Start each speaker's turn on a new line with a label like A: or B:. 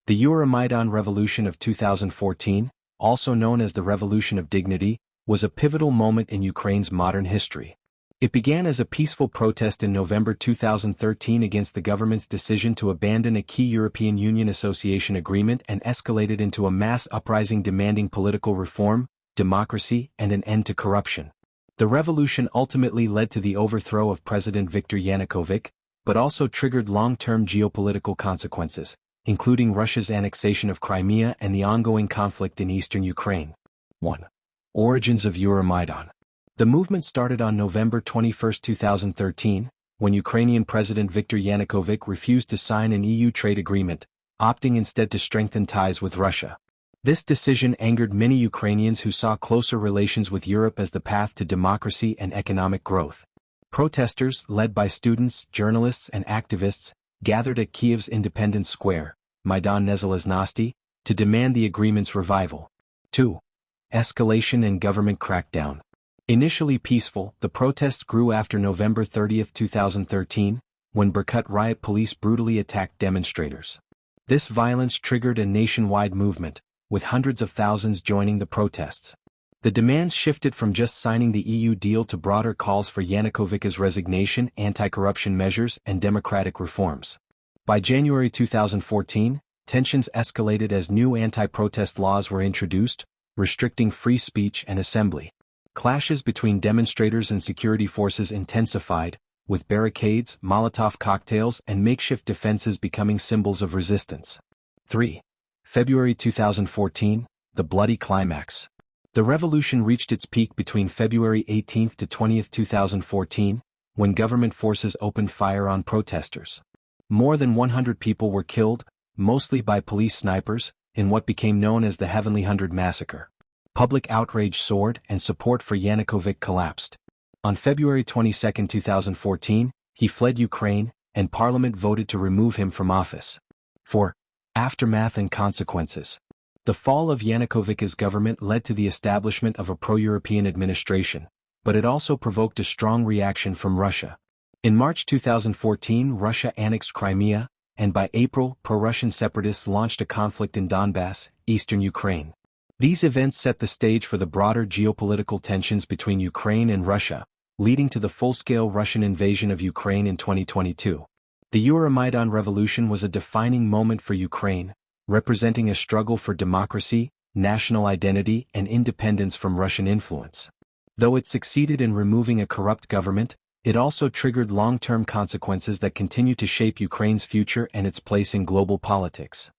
A: The Euromaidan Revolution of 2014, also known as the Revolution of Dignity, was a pivotal moment in Ukraine's modern history. It began as a peaceful protest in November 2013 against the government's decision to abandon a key European Union association agreement and escalated into a mass uprising demanding political reform, democracy, and an end to corruption. The revolution ultimately led to the overthrow of President Viktor Yanukovych, but also triggered long-term geopolitical consequences, including Russia's annexation of Crimea and the ongoing conflict in eastern Ukraine. 1. Origins of Euromaidan. The movement started on November 21, 2013, when Ukrainian President Viktor Yanukovych refused to sign an EU trade agreement, opting instead to strengthen ties with Russia. This decision angered many Ukrainians who saw closer relations with Europe as the path to democracy and economic growth. Protesters, led by students, journalists, and activists, gathered at Kiev's Independence Square, Maidan Nezalezhnosti, to demand the agreement's revival. 2. Escalation and government crackdown. Initially peaceful, the protests grew after November 30, 2013, when Berkut riot police brutally attacked demonstrators. This violence triggered a nationwide movement, with hundreds of thousands joining the protests. The demands shifted from just signing the EU deal to broader calls for Yanukovych's resignation, anti-corruption measures, and democratic reforms. By January 2014, tensions escalated as new anti-protest laws were introduced, restricting free speech and assembly. Clashes between demonstrators and security forces intensified, with barricades, Molotov cocktails, and makeshift defenses becoming symbols of resistance. 3. February 2014, the bloody climax. The revolution reached its peak between February 18 to 20, 2014, when government forces opened fire on protesters. More than 100 people were killed, mostly by police snipers, in what became known as the Heavenly 100 Massacre. Public outrage soared and support for Yanukovych collapsed. On February 22, 2014, he fled Ukraine, and Parliament voted to remove him from office. 4. Aftermath and consequences. The fall of Yanukovych's government led to the establishment of a pro-European administration, but it also provoked a strong reaction from Russia. In March 2014, Russia annexed Crimea, and by April, pro-Russian separatists launched a conflict in Donbass, eastern Ukraine. These events set the stage for the broader geopolitical tensions between Ukraine and Russia, leading to the full-scale Russian invasion of Ukraine in 2022. The Euromaidan revolution was a defining moment for Ukraine, representing a struggle for democracy, national identity, and independence from Russian influence. Though it succeeded in removing a corrupt government, it also triggered long-term consequences that continue to shape Ukraine's future and its place in global politics.